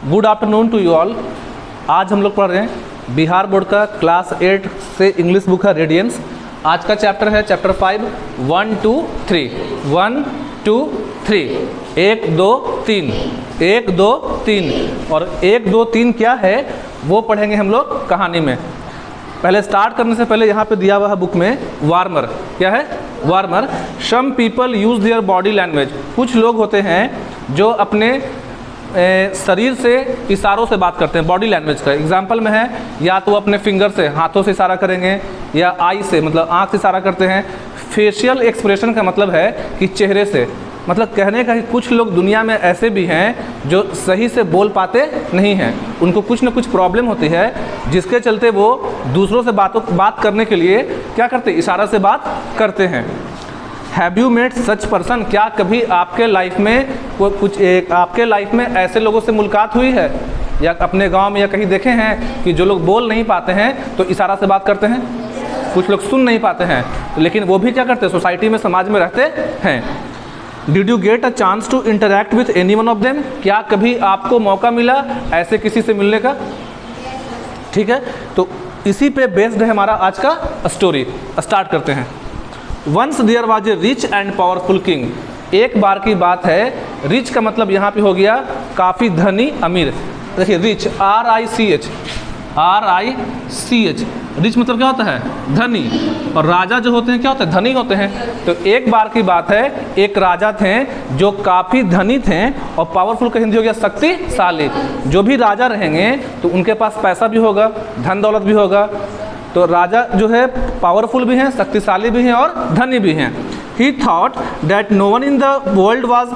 Good afternoon to you all. आज हम लोग पढ़ रहे हैं बिहार बोर्ड का क्लास 8 से इंग्लिश बुक है रेडियंस। आज का चैप्टर है चैप्टर 5 1 2 3 1 2 3 1 2 3 1 2 3 और 1 2 3 क्या है वो पढ़ेंगे हम लोग कहानी में। पहले स्टार्ट करने से पहले यहाँ पे दिया हुआ है बुक में वार्मर। क्या है? Warmer. Some people use their body language. कुछ लोग होते हैं जो अपने शरीर से इशारों से बात करते हैं। बॉडी लैंग्वेज का एग्जांपल में है या तो अपने फिंगर से हाथों से इशारा करेंगे या आई से मतलब आँख से इशारा करते हैं। फेशियल एक्सप्रेशन का मतलब है कि चेहरे से, मतलब कहने का कि कुछ लोग दुनिया में ऐसे भी हैं जो सही से बोल पाते नहीं हैं, उनको कुछ ना कुछ प्रॉब्लम होती है जिसके चलते वो दूसरों से बात करने के लिए क्या करते हैं? इशारा से बात करते हैं। Have you met such person? क्या कभी आपके लाइफ में आपके लाइफ में ऐसे लोगों से मुलाकात हुई है या अपने गांव में या कहीं देखे हैं कि जो लोग बोल नहीं पाते हैं तो इशारा से बात करते हैं? कुछ लोग सुन नहीं पाते हैं लेकिन वो भी क्या करते हैं? सोसाइटी में, समाज में रहते हैं। Did you get a chance to interact with any one of them? क्या कभी आपको मौका मिला ऐसे किसी से मिलने का? ठीक है, तो इसी पे बेस्ड है हमारा आज का स्टोरी। स्टार्ट करते हैं। Once there was a rich and powerful king. एक बार की बात है। रिच का मतलब यहाँ पे हो गया काफ़ी धनी, अमीर। देखिए रिच, RICH, रिच मतलब क्या होता है? धनी। और राजा जो होते हैं क्या होते हैं? धनी होते हैं। तो एक बार की बात है, एक राजा थे जो काफ़ी धनी थे और पावरफुल का हिंदी हो गया शक्तिशाली। जो भी राजा रहेंगे तो उनके पास पैसा भी होगा, धन दौलत भी होगा। तो राजा जो है पावरफुल भी हैं, शक्तिशाली भी हैं और धनी भी हैं। He thought that no one in the world was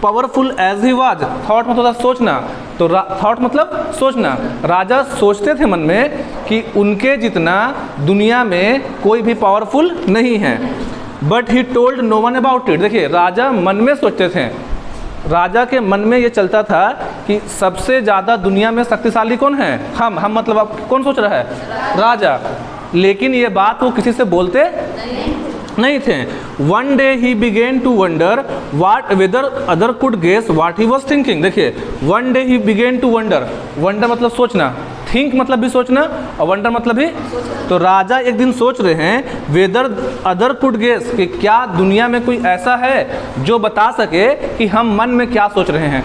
powerful as he was. Thought मतलब सोचना, तो थॉट मतलब सोचना। राजा सोचते थे मन में कि उनके जितना दुनिया में कोई भी पावरफुल नहीं है। But he told no one about it. देखिए राजा मन में सोचते थे, राजा के मन में ये चलता था कि सबसे ज़्यादा दुनिया में शक्तिशाली कौन है? हम मतलब अब कौन सोच रहा है? राजा। लेकिन ये बात वो किसी से बोलते नहीं थे। One day he began to wonder what whether other could guess what he was thinking. देखिए one day he began to wonder, wonder मतलब सोचना, थिंक मतलब भी सोचना और वंडर मतलब भी। तो राजा एक दिन सोच रहे हैं वेदर अदर कुड गेस कि क्या दुनिया में कोई ऐसा है जो बता सके कि हम मन में क्या सोच रहे हैं।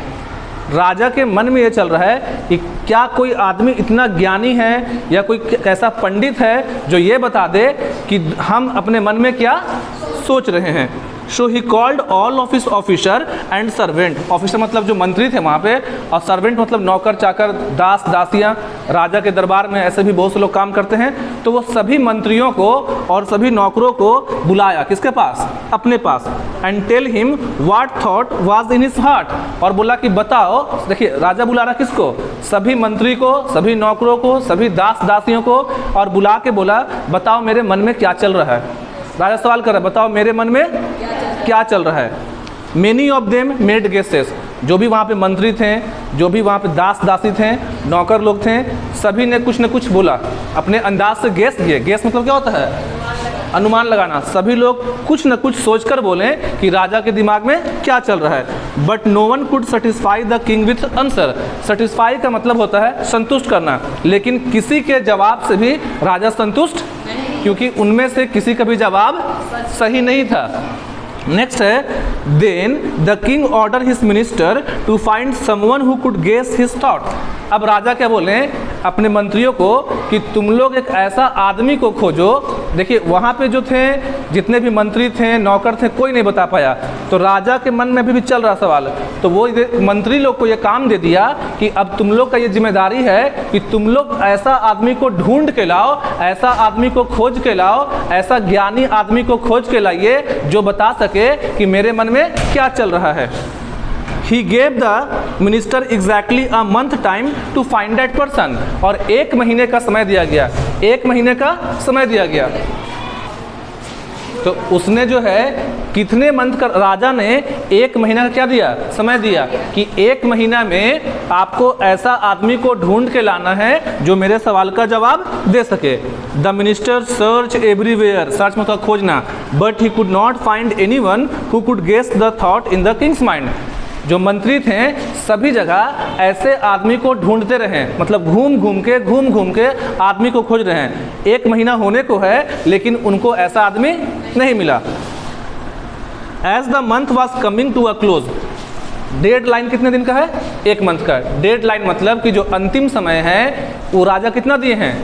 राजा के मन में ये चल रहा है कि क्या कोई आदमी इतना ज्ञानी है या कोई ऐसा पंडित है जो ये बता दे कि हम अपने मन में क्या सोच रहे हैं। So he called all of his officer and servant. Officer मतलब जो मंत्री थे वहाँ पे, और सर्वेंट मतलब नौकर चाकर, दास दासियाँ। राजा के दरबार में ऐसे भी बहुत से लोग काम करते हैं। तो वो सभी मंत्रियों को और सभी नौकरों को बुलाया, किसके पास? अपने पास। And tell him what thought was in his heart. और बोला कि बताओ। देखिए राजा बुला रहा किसको? सभी मंत्री को, सभी नौकरों को, सभी दास दासियों को, और बुला के बोला बताओ मेरे मन में क्या चल रहा है। राजा सवाल कर रहा है, बताओ मेरे मन में क्या चल रहा है। Many of them made guesses. जो भी वहाँ पे मंत्री थे, जो भी वहाँ पे दास दासी थे, नौकर लोग थे, सभी ने कुछ न कुछ बोला, अपने अंदाज से गेस किए। गेस मतलब क्या होता है? अनुमान लगाना। सभी लोग कुछ न कुछ सोचकर बोले कि राजा के दिमाग में क्या चल रहा है। But no one could satisfy the king with answer. Satisfy का मतलब होता है संतुष्ट करना, लेकिन किसी के जवाब से भी राजा संतुष्ट, क्योंकि उनमें से किसी का भी जवाब सही नहीं था। नेक्स्ट है then the king order his minister to find someone who could guess his thought. अब राजा क्या बोले अपने मंत्रियों को कि तुम लोग एक ऐसा आदमी को खोजो। देखिए वहाँ पे जो थे जितने भी मंत्री थे, नौकर थे, कोई नहीं बता पाया। तो राजा के मन में भी चल रहा सवाल। तो वो मंत्री लोग को ये काम दे दिया कि अब तुम लोग का ये जिम्मेदारी है कि तुम लोग ऐसा आदमी को ढूंढ के लाओ, ऐसा आदमी को खोज के लाओ, ऐसा ज्ञानी आदमी को खोज के लाइए जो बता सके कि मेरे मन में क्या चल रहा है। He gave the minister exactly a month time to find that person। और 1 महीने का समय दिया गया। 1 महीने का समय दिया गया। तो उसने जो है कितने मंथ का, राजा ने 1 महीना का क्या दिया? समय दिया कि 1 महीना में आपको ऐसा आदमी को ढूंढ के लाना है जो मेरे सवाल का जवाब दे सके। The minister search everywhere. Search मतलब खोजना। But he could not find anyone who could guess the thought in the king's mind. जो मंत्री थे सभी जगह ऐसे आदमी को ढूंढते रहे, मतलब घूम घूम के आदमी को खोज रहे हैं। 1 महीना होने को है लेकिन उनको ऐसा आदमी नहीं मिला। As the month was coming to a close, deadline कितने दिन का है? 1 मंथ का। डेड लाइन मतलब कि जो अंतिम समय है वो राजा कितना दिए हैं?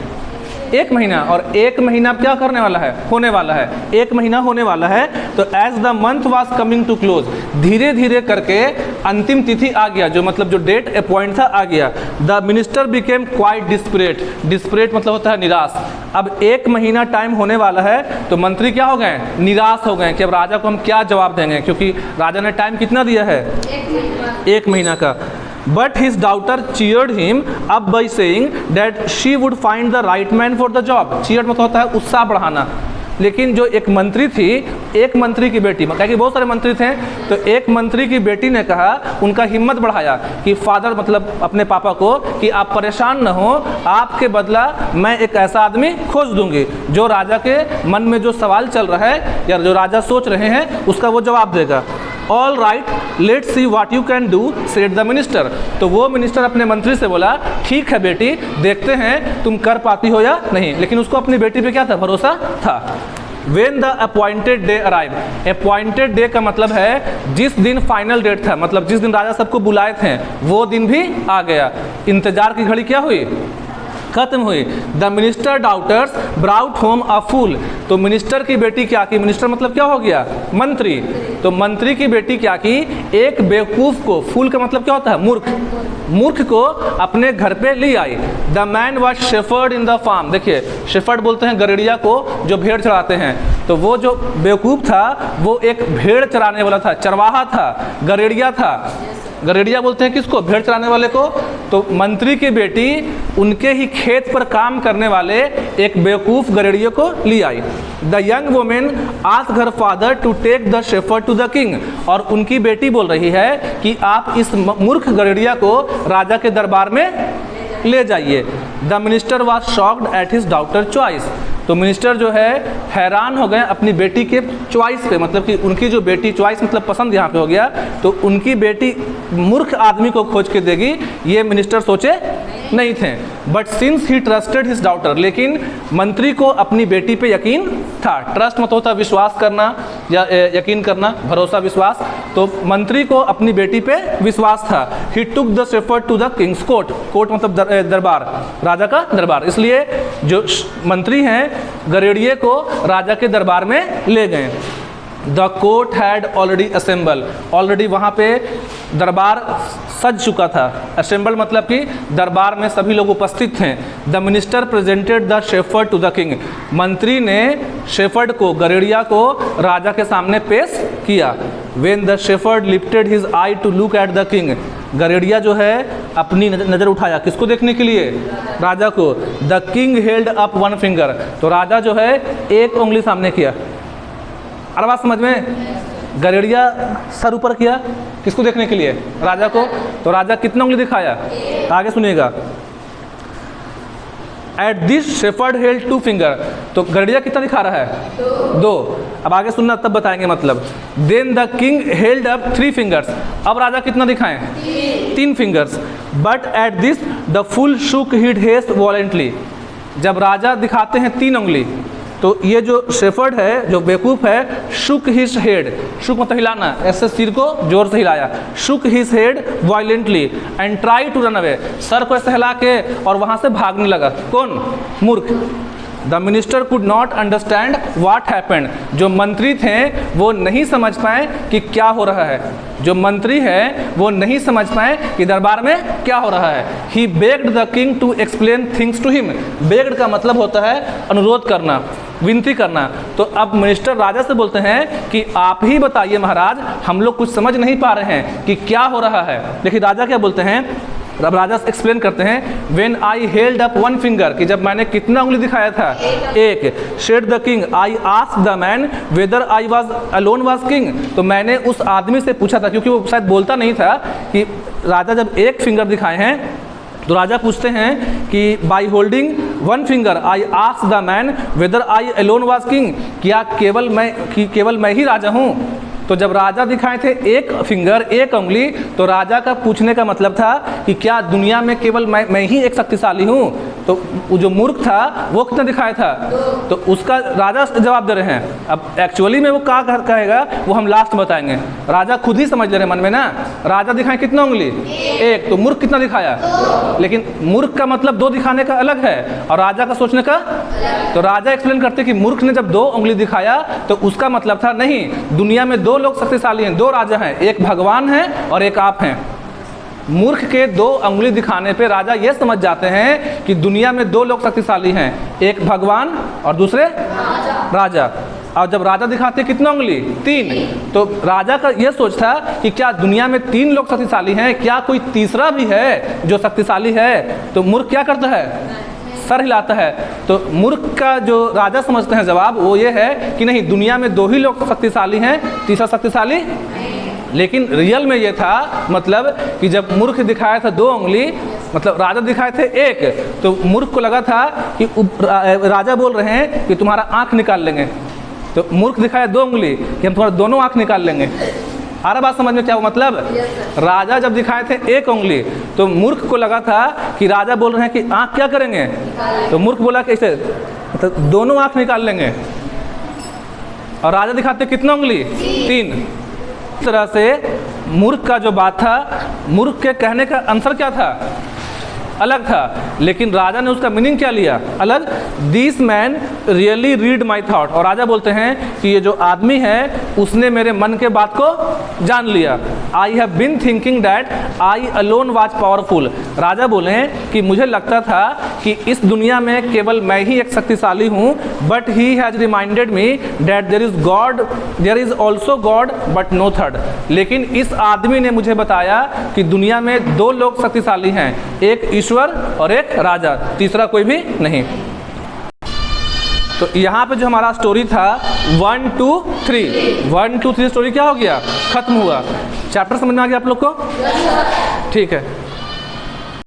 1 महीना। और 1 महीना क्या करने वाला है? होने वाला है। 1 महीना होने वाला है। तो as the month was coming to close, धीरे धीरे करके अंतिम तिथि आ गया, जो मतलब जो डेट अपॉइंट था आ गया। The minister became quite desperate, desperate मतलब होता है निराश। अब 1 महीना टाइम होने वाला है तो मंत्री क्या हो गए? निराश हो गए कि अब राजा को हम क्या जवाब देंगे, क्योंकि राजा ने टाइम कितना दिया है? 1 महीना का। But his daughter cheered him up by saying that she would find the right man for the job. Cheered मतलब होता है उत्साह बढ़ाना। लेकिन जो एक मंत्री थी, एक मंत्री की बेटी, क्या कि बहुत सारे मंत्री थे, तो एक मंत्री की बेटी ने कहा, उनका हिम्मत बढ़ाया कि फादर मतलब अपने पापा को, कि आप परेशान न हो, आपके बदला मैं एक ऐसा आदमी खोज दूंगी जो राजा के मन में जो सवाल चल रहा है या जो राजा सोच रहे हैं उसका वो जवाब देगा। All right, let's see what you can do, said the minister. तो वो मिनिस्टर अपने मंत्री से बोला, ठीक है बेटी, देखते हैं तुम कर पाती हो या नहीं। लेकिन उसको अपनी बेटी पे क्या था? भरोसा था। When the appointed day arrived, appointed day का मतलब है जिस दिन फाइनल डेट था, मतलब जिस दिन राजा सबको बुलाए थे वो दिन भी आ गया। इंतजार की घड़ी क्या हुई? खत्म हुई। The minister daughters brought home a fool, तो मिनिस्टर की बेटी क्या की? मिनिस्टर मतलब क्या हो गया? मंत्री। तो मंत्री की बेटी क्या की? एक बेवकूफ़ को, फूल का मतलब क्या होता है? मूर्ख, मूर्ख को अपने घर पे ले आई। The man was shepherd in the farm, देखिए शेफर्ड बोलते हैं गरेड़िया को जो भेड़ चराते हैं, तो वो जो बेवकूफ़ था वो एक भेड़ चराने वाला था, चरवाहा था, गरेड़िया था। गरेड़िया बोलते हैं किसको? भेड़ चराने वाले को। तो मंत्री की बेटी उनके ही खेत पर काम करने वाले एक बेवकूफ़ गरेड़िए को ले आई। The young women asked her father to take the shepherd to the king, और उनकी बेटी बोल रही है कि आप इस मूर्ख गरेड़िया को राजा के दरबार में ले जाइए। The minister was shocked at his daughter choice, तो मिनिस्टर जो है हैरान हो गए अपनी बेटी के चॉइस पे, मतलब कि उनकी जो बेटी, चॉइस मतलब पसंद यहाँ पे हो गया, तो उनकी बेटी मूर्ख आदमी को खोज के देगी ये मिनिस्टर सोचे नहीं थे। But since he trusted his daughter, लेकिन मंत्री को अपनी बेटी पे यकीन था। ट्रस्ट मतलब होता है विश्वास करना या यकीन करना, भरोसा, विश्वास। तो मंत्री को अपनी बेटी पे विश्वास था। He took the shepherd to the king's court, court मतलब दरबार, राजा का दरबार। इसलिए जो मंत्री हैं गरेड़िए को राजा के दरबार में ले गए। The court had already assemble, already वहाँ पे दरबार सज चुका था। असेंबल मतलब कि दरबार में सभी लोग उपस्थित थे। The minister presented the shepherd to the king, मंत्री ने शेफर्ड को, गरेड़िया को राजा के सामने पेश किया। When the shepherd lifted his eye to look at the king, गरेड़िया जो है अपनी नज़र उठाया, किसको देखने के लिए? राजा को। The king held up one finger, तो राजा जो है एक उंगली सामने किया। अरे बात समझ में? गरेड़िया सर ऊपर किया, किसको देखने के लिए? राजा को। तो राजा कितना उंगली दिखाया? आगे सुनिएगा। At this shepherd held 2 finger, तो गरेड़िया कितना दिखा रहा है? 2। अब आगे सुनना तब बताएंगे मतलब। Then the king held up 3 fingers, अब राजा कितना दिखाएं? 3 fingers. But at this the fool shook his head violently, जब राजा दिखाते हैं 3 उंगली तो ये जो शेफर्ड है, जो बेवकूफ़ है, शुक हिज हेड, शुक मतलब हिलाना, ऐसे सिर को जोर से हिलाया, shook his head violently and try to run away, सर को ऐसे हिला के और वहाँ से भागने लगा। कौन? मूर्ख। The minister could not understand what happened, जो मंत्री थे वो नहीं समझ पाए कि क्या हो रहा है। जो मंत्री है वो नहीं समझ पाए कि दरबार में क्या हो रहा है। He begged the king to explain things to him, begged का मतलब होता है अनुरोध करना, विनती करना। तो अब मिनिस्टर राजा से बोलते हैं कि आप ही बताइए महाराज, हम लोग कुछ समझ नहीं पा रहे हैं कि क्या हो रहा है। देखिए राजा क्या बोलते हैं, अब राजा एक्सप्लेन करते हैं। When I held up 1 finger, कि जब मैंने कितना उंगली दिखाया था? 1। Said the king I asked the man whether I was alone was king, तो मैंने उस आदमी से पूछा था, क्योंकि वो शायद बोलता नहीं था, कि राजा जब 1 फिंगर दिखाए हैं तो राजा पूछते हैं कि by holding 1 finger I asked the man whether I alone was king, क्या केवल मैं ही राजा हूँ? तो जब राजा दिखाए थे एक फिंगर, एक उंगली, तो राजा का पूछने का मतलब था कि क्या दुनिया में केवल मैं ही एक शक्तिशाली हूँ? तो वो जो मूर्ख था वो कितना दिखाया था? तो उसका राजा जवाब दे रहे हैं। अब एक्चुअली में वो क्या कहेगा वो हम लास्ट बताएंगे। राजा खुद ही समझ ले रहे मन में ना, राजा दिखाए कितना उंगली? एक। तो मूर्ख कितना दिखाया? लेकिन मूर्ख का मतलब 2 दिखाने का अलग है और राजा का सोचने का। तो राजा एक्सप्लेन करते कि मूर्ख ने जब 2 उंगली दिखाया तो उसका मतलब था नहीं, दुनिया में 2 लोग शक्तिशाली हैं, 2 राजा हैं, एक भगवान है और एक आप हैं। मूर्ख के 2 उंगली दिखाने पे राजा ये समझ जाते हैं कि दुनिया में 2 लोग शक्तिशाली हैं, एक भगवान और दूसरे राजा। और जब राजा दिखाते कितना उंगली? 3। तो राजा का ये सोच था कि क्या दुनिया में 3 लोग शक्तिशाली हैं, क्या कोई तीसरा भी है जो शक्तिशाली है? तो मूर्ख क्या करता है? सर हिलाता है। तो मूर्ख का जो राजा समझते हैं जवाब वो ये है कि नहीं, दुनिया में 2 ही लोग शक्तिशाली हैं, तीसरा शक्तिशाली। लेकिन रियल में ये था मतलब कि जब मूर्ख दिखाया था 2 उंगली, मतलब राजा दिखाए थे 1, तो मूर्ख को लगा था कि राजा बोल रहे हैं कि तुम्हारा आँख निकाल लेंगे। तो मूर्ख दिखाया 2 उंगली कि हम तुम्हारा दोनों आँख निकाल लेंगे। आ रहा बात समझ में क्या वो मतलब? राजा जब दिखाए थे 1 उंगली तो मूर्ख को लगा था कि राजा बोल रहे हैं कि आँख क्या करेंगे? तो मूर्ख बोला कैसे? मतलब दोनों आँख निकाल लेंगे। और राजा दिखाते कितना उंगली? 3। इस तरह से मूर्ख का जो बात था, मूर्ख के कहने का आंसर क्या था? अलग था, लेकिन राजा ने उसका मीनिंग क्या लिया? अलग। This man really read my thought. और राजा बोलते हैं कि ये जो आदमी है उसने मेरे मन के बात को जान लिया। I have been thinking that I alone was powerful. राजा बोले कि मुझे लगता था कि इस दुनिया में केवल मैं ही एक शक्तिशाली हूँ, but he has reminded me that there is God, there is also God but no third. लेकिन इस आदमी ने मुझे बताया कि दुनिया में 2 लोग शक्तिशाली हैं, एक ईश्वर और एक राजा, तीसरा कोई भी नहीं। तो यहाँ पे जो हमारा स्टोरी था 1 2 3, 1 2 3 स्टोरी क्या हो गया? खत्म हुआ। चैप्टर समझ में आ गया आप लोग को? ठीक है।